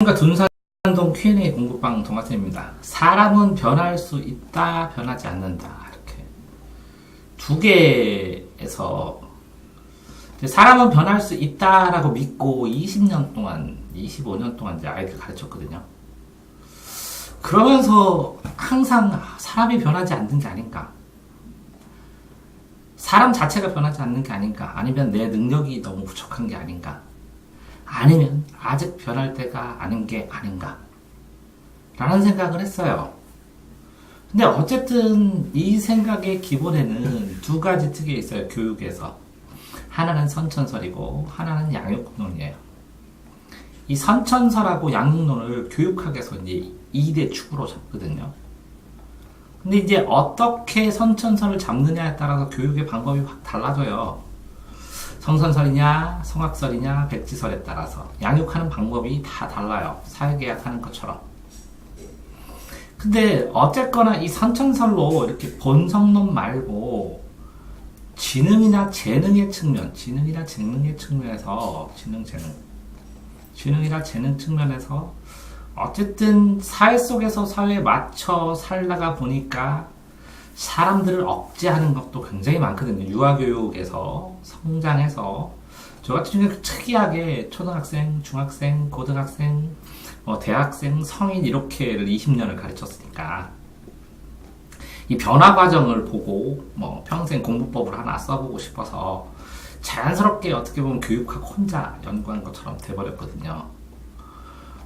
둔산동 Q&A 공부방 동아쌤입니다. 사람은 변할 수 있다, 변하지 않는다. 이렇게 두 개에서 사람은 변할 수 있다라고 믿고 20년 동안, 25년 동안 이제 아이들 가르쳤거든요. 그러면서 항상 사람이 변하지 않는 게 아닌가? 사람 자체가 변하지 않는 게 아닌가? 아니면 내 능력이 너무 부족한 게 아닌가? 아니면 아직 변할 때가 아닌 게 아닌가? 라는 생각을 했어요. 근데 어쨌든 이 생각의 기본에는 두 가지 특이 있어요. 교육에서. 하나는 선천설이고 하나는 양육론이에요. 이 선천설하고 양육론을 교육학에서 이제 2대 축으로 잡거든요. 근데 이제 어떻게 선천설을 잡느냐에 따라서 교육의 방법이 확 달라져요. 성선설이냐, 성악설이냐, 백지설에 따라서 양육하는 방법이 다 달라요. 사회계약하는 것처럼. 근데 어쨌거나 이 선천설로 이렇게 본성론 말고 지능이나 재능의 측면, 지능이나 재능의 측면에서 지능이나 재능 측면에서 어쨌든 사회 속에서 사회에 맞춰 살다가 보니까 사람들을 억제하는 것도 굉장히 많거든요. 유아교육에서 성장해서 저 같은 경우는 특이하게 초등학생, 중학생, 고등학생, 대학생, 성인 이렇게를 20년을 가르쳤으니까 이 변화 과정을 보고 평생 공부법을 하나 써보고 싶어서 자연스럽게 어떻게 보면 교육학 혼자 연구한 것처럼 돼버렸거든요.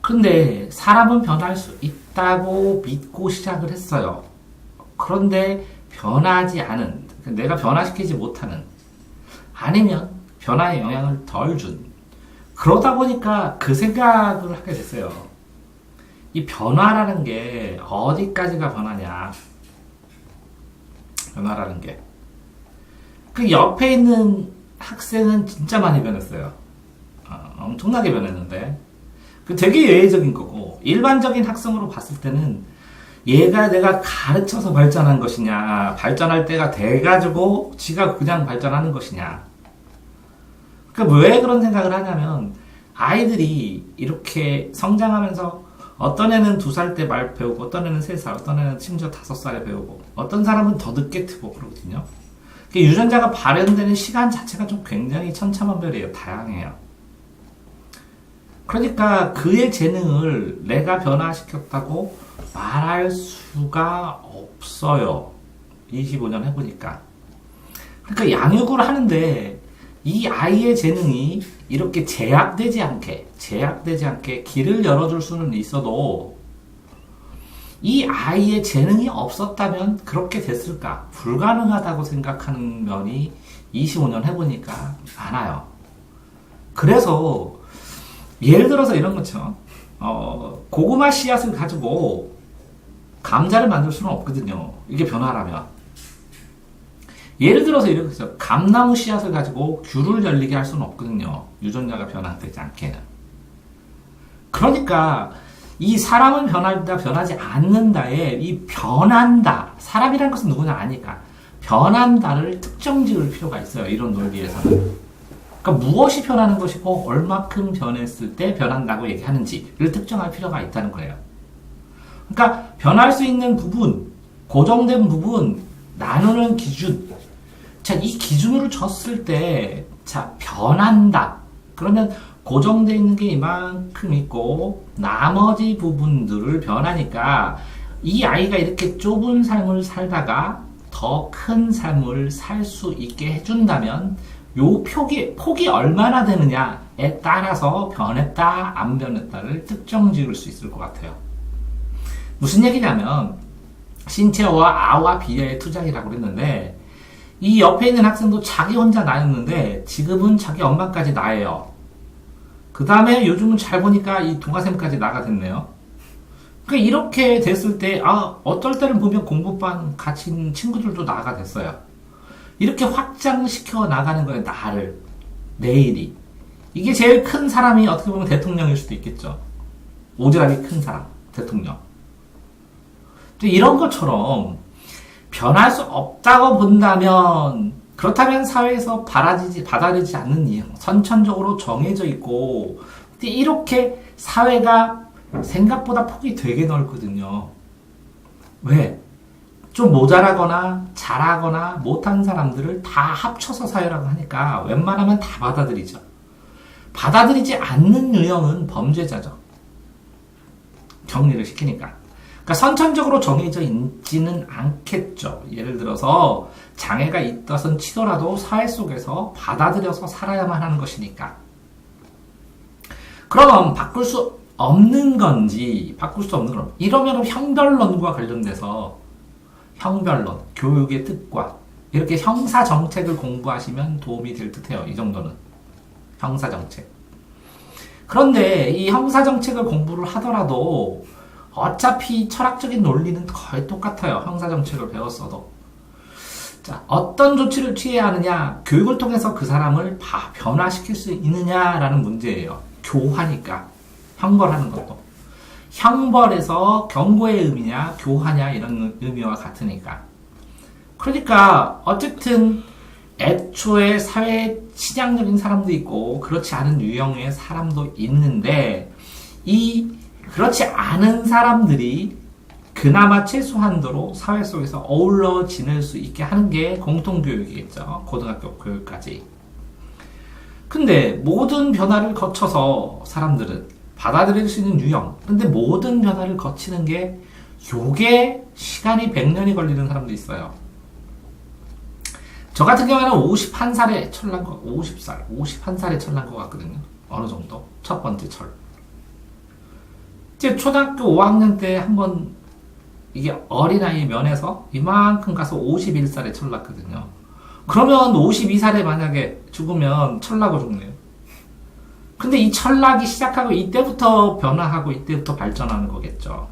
그런데 사람은 변할 수 있다고 믿고 시작을 했어요. 그런데 변하지 않은, 내가 변화시키지 못하는, 아니면 변화에 영향을 덜 준, 그러다 보니까 그 생각을 하게 됐어요. 이 변화라는 게 어디까지가 변화냐? 변화라는 게. 그 옆에 있는 학생은 진짜 많이 변했어요. 엄청나게 변했는데. 그 되게 예외적인 거고, 일반적인 학생으로 봤을 때는 얘가 내가 가르쳐서 발전한 것이냐, 발전할 때가 돼가지고 지가 그냥 발전하는 것이냐. 그러니까 왜 그런 생각을 하냐면 아이들이 이렇게 성장하면서 어떤 애는 2살 때 말 배우고 어떤 애는 3살, 어떤 애는 심지어 5살에 배우고 어떤 사람은 더 늦게 트고 그러거든요. 그러니까 유전자가 발현되는 시간 자체가 좀 굉장히 천차만별이에요. 다양해요. 그러니까 그의 재능을 내가 변화시켰다고 말할 수가 없어요. 25년 해보니까. 그러니까 양육을 하는데 이 아이의 재능이 이렇게 제약되지 않게 길을 열어줄 수는 있어도 이 아이의 재능이 없었다면 그렇게 됐을까? 불가능하다고 생각하는 면이 25년 해보니까 많아요. 그래서 예를 들어서 이런 거죠. 고구마 씨앗을 가지고 감자를 만들 수는 없거든요. 이게 변화라면. 예를 들어서 이런 거죠. 감나무 씨앗을 가지고 귤을 열리게 할 수는 없거든요. 유전자가 변화되지 않게는. 그러니까 이 사람은 변한다, 변하지 않는다에 이 변한다. 사람이라는 것은 누구나 아니까. 변한다를 특정 지을 필요가 있어요. 이런 논리에서는. 그러니까 무엇이 변하는 것이고 얼마큼 변했을 때 변한다고 얘기하는지를 특정할 필요가 있다는 거예요. 그러니까 변할 수 있는 부분, 고정된 부분, 나누는 기준. 자, 이 기준으로 줬을 때, 자, 변한다. 그러면 고정되어 있는 게 이만큼 있고 나머지 부분들을 변하니까 이 아이가 이렇게 좁은 삶을 살다가 더 큰 삶을 살 수 있게 해준다면 요 폭이 얼마나 되느냐에 따라서 변했다, 안 변했다를 특정 지을 수 있을 것 같아요. 무슨 얘기냐면 신체어와 아와 비례의 투작이라고 그랬는데 이 옆에 있는 학생도 자기 혼자 나였는데 지금은 자기 엄마까지 나예요. 그 다음에 요즘은 잘 보니까 이 동아쌤까지 나가 됐네요. 그러니까 이렇게 됐을 때 어떨 때는 보면 공부반 같이 있는 친구들도 나가 됐어요. 이렇게 확장시켜 나가는 거예요. 나를. 내일이. 이게 제일 큰 사람이 어떻게 보면 대통령일 수도 있겠죠. 오지랖이 큰 사람. 대통령. 이런 것처럼 변할 수 없다고 본다면 그렇다면 사회에서 받아들이지 않는 이유, 선천적으로 정해져 있고 근데 이렇게 사회가 생각보다 폭이 되게 넓거든요. 왜? 좀 모자라거나 잘하거나 못한 사람들을 다 합쳐서 사회라고 하니까 웬만하면 다 받아들이죠. 받아들이지 않는 유형은 범죄자죠. 격리를 시키니까. 그러니까 선천적으로 정해져 있지는 않겠죠. 예를 들어서 장애가 있다선 치더라도 사회 속에서 받아들여서 살아야만 하는 것이니까. 그럼 바꿀 수 없는 건지 바꿀 수 없는 건 이러면 형별론과 관련돼서 형별론, 교육의 뜻과 이렇게 형사정책을 공부하시면 도움이 될 듯해요. 이 정도는. 형사정책. 그런데 이 형사정책을 공부를 하더라도 어차피 철학적인 논리는 거의 똑같아요. 형사정책을 배웠어도. 자, 어떤 조치를 취해야 하느냐, 교육을 통해서 그 사람을 변화시킬 수 있느냐라는 문제예요. 교화니까. 형벌하는 것도. 형벌에서 경고의 의미냐, 교화냐 이런 의미와 같으니까. 그러니까 어쨌든 애초에 사회에 치장적인 사람도 있고 그렇지 않은 유형의 사람도 있는데 이 그렇지 않은 사람들이 그나마 최소한도로 사회 속에서 어울러 지낼 수 있게 하는 게 공통교육이겠죠. 고등학교 교육까지. 근데 모든 변화를 거쳐서 사람들은 받아들일 수 있는 유형. 근데 모든 변화를 거치는 게 요게 시간이 100년이 걸리는 사람도 있어요. 저 같은 경우에는 51살에 철난 거, 51살에 철난 것 같거든요. 어느 정도. 첫 번째 철. 이제 초등학교 5학년 때 한번 이게 어린아이 면에서 이만큼 가서 51살에 철났거든요. 그러면 52살에 만약에 죽으면 철나고 죽네요. 근데 이 철나기 시작하고 이때부터 변화하고 이때부터 발전하는 거겠죠.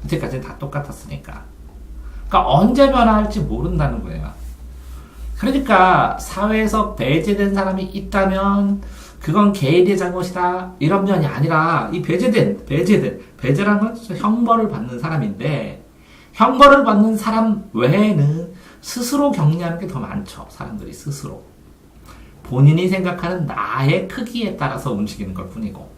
이때까지는 다 똑같았으니까. 그러니까 언제 변화할지 모른다는 거예요. 그러니까 사회에서 배제된 사람이 있다면 그건 개인의 잘못이다 이런 면이 아니라 이 배제라는 건 형벌을 받는 사람인데 형벌을 받는 사람 외에는 스스로 격리하는 게 더 많죠. 사람들이 스스로. 본인이 생각하는 나의 크기에 따라서 움직이는 것 뿐이고.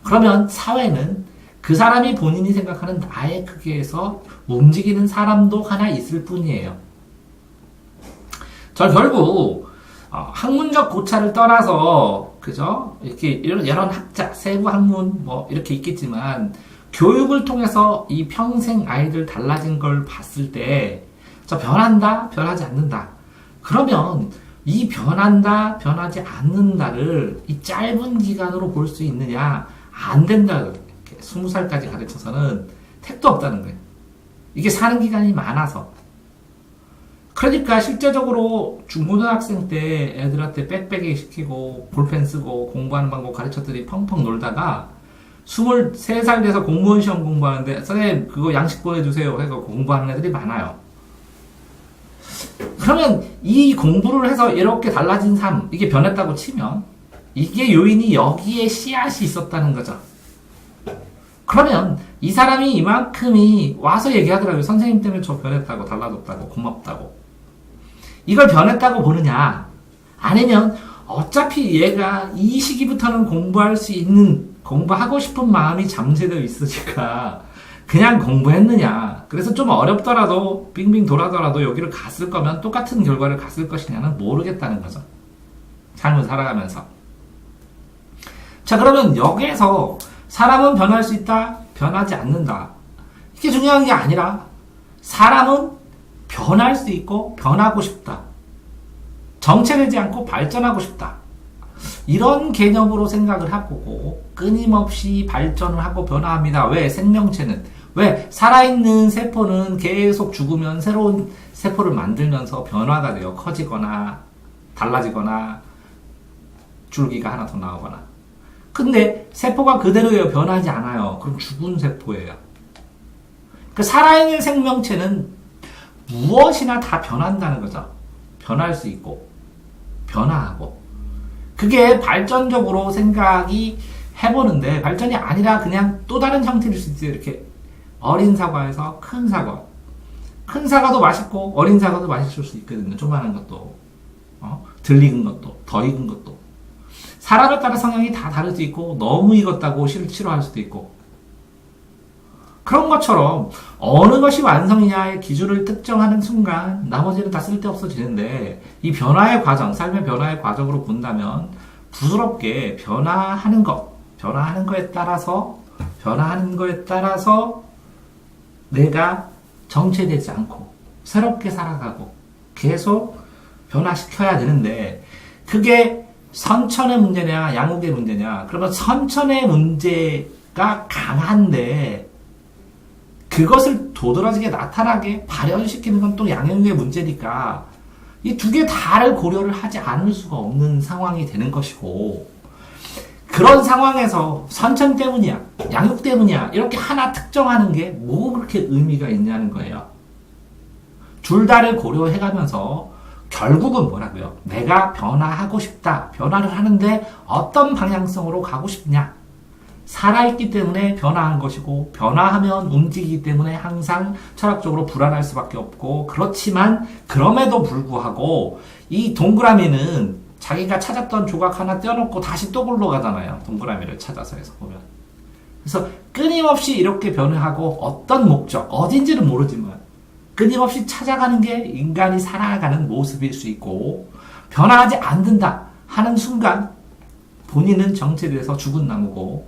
그러면 사회는 그 사람이 본인이 생각하는 나의 크기에서 움직이는 사람도 하나 있을 뿐이에요. 저 결국 학문적 고차를 떠나서 그죠? 이렇게 여러 학자, 세부 학문 뭐 이렇게 있겠지만 교육을 통해서 이 평생 아이들 달라진 걸 봤을 때 저 변한다, 변하지 않는다. 그러면 이 변한다, 변하지 않는다를 이 짧은 기간으로 볼 수 있느냐? 안 된다. 이렇게 20살까지 가르쳐서는 택도 없다는 거예요. 이게 사는 기간이 많아서. 그러니까 실제적으로 중고등학생 때 애들한테 빽빽이 시키고 볼펜 쓰고 공부하는 방법 가르쳤더니 펑펑 놀다가 23살 돼서 공무원 시험 공부하는데 선생님 그거 양식 보내주세요 해서 공부하는 애들이 많아요. 그러면 이 공부를 해서 이렇게 달라진 삶, 이게 변했다고 치면 이게 요인이 여기에 씨앗이 있었다는 거죠. 그러면 이 사람이 이만큼이 와서 얘기하더라고요. 선생님 때문에 저 변했다고, 달라졌다고, 고맙다고. 이걸 변했다고 보느냐? 아니면 어차피 얘가 이 시기부터는 공부할 수 있는, 공부하고 싶은 마음이 잠재되어 있으니까 그냥 공부했느냐? 그래서 좀 어렵더라도 빙빙 돌아더라도 여기를 갔을 거면 똑같은 결과를 갔을 것이냐는 모르겠다는 거죠. 삶을 살아가면서. 자, 그러면 여기에서 사람은 변할 수 있다, 변하지 않는다. 이게 중요한 게 아니라 사람은 변할 수 있고 변하고 싶다. 정체되지 않고 발전하고 싶다. 이런 개념으로 생각을 하고 끊임없이 발전을 하고 변화합니다. 왜? 생명체는. 왜? 살아있는 세포는 계속 죽으면 새로운 세포를 만들면서 변화가 돼요. 커지거나 달라지거나 줄기가 하나 더 나오거나. 근데 세포가 그대로예요. 변하지 않아요. 그럼 죽은 세포예요. 그 살아있는 생명체는 무엇이나 다 변한다는 거죠. 변할 수 있고 변화하고. 그게 발전적으로 생각이 해보는데 발전이 아니라 그냥 또 다른 형태일 수 있어요. 이렇게 어린 사과에서 큰 사과. 큰 사과도 맛있고 어린 사과도 맛있을 수 있거든요. 조그마한 것도 덜 익은 것도 더 익은 것도. 사람에 따라 성향이 다 다를 수 있고 너무 익었다고 싫어할 수도 있고 그런 것처럼 어느 것이 완성이냐의 기준을 특정하는 순간 나머지는 다 쓸데없어지는데 이 변화의 과정, 삶의 변화의 과정으로 본다면 부드럽게 변화하는 거에 따라서 내가 정체되지 않고 새롭게 살아가고 계속 변화시켜야 되는데 그게 선천의 문제냐 양육의 문제냐 그러면 선천의 문제가 강한데 그것을 도드라지게 나타나게 발현시키는 건 또 양육의 문제니까 이 두 개 다를 고려를 하지 않을 수가 없는 상황이 되는 것이고 그런 상황에서 선천 때문이야 양육 때문이야 이렇게 하나 특정하는 게 뭐 그렇게 의미가 있냐는 거예요. 둘 다를 고려해가면서 결국은 뭐라고요? 내가 변화하고 싶다. 변화를 하는데 어떤 방향성으로 가고 싶냐? 살아있기 때문에 변화한 것이고 변화하면 움직이기 때문에 항상 철학적으로 불안할 수밖에 없고 그렇지만 그럼에도 불구하고 이 동그라미는 자기가 찾았던 조각 하나 떼어놓고 다시 또 굴러가잖아요. 동그라미를 찾아서 해서 보면. 그래서 끊임없이 이렇게 변화하고 어떤 목적, 어딘지는 모르지만 끊임없이 찾아가는 게 인간이 살아가는 모습일 수 있고 변화하지 않는다 하는 순간 본인은 정체돼서 죽은 나무고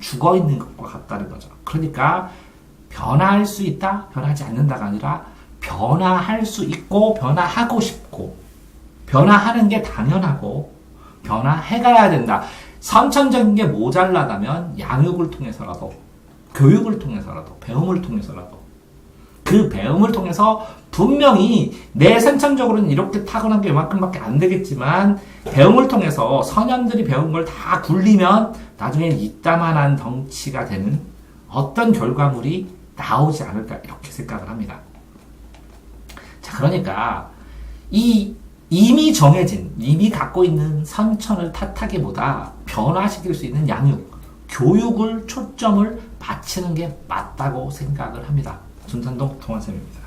죽어있는 것과 같다는 거죠. 그러니까 변화할 수 있다, 변하지 않는다가 아니라 변화할 수 있고 변화하고 싶고 변화하는 게 당연하고 변화해가야 된다. 선천적인 게 모자라다면 양육을 통해서라도 교육을 통해서라도 배움을 통해서라도 그 배움을 통해서 분명히 내 선천적으로는 이렇게 타고난 게 이만큼밖에 안 되겠지만 배움을 통해서 선현들이 배운 걸 다 굴리면 나중에 이따만한 덩치가 되는 어떤 결과물이 나오지 않을까 이렇게 생각을 합니다. 자, 그러니까 이미 정해진, 이미 갖고 있는 선천을 탓하기보다 변화시킬 수 있는 양육, 교육을 초점을 맞추는 게 맞다고 생각을 합니다. 준산동 동환쌤입니다.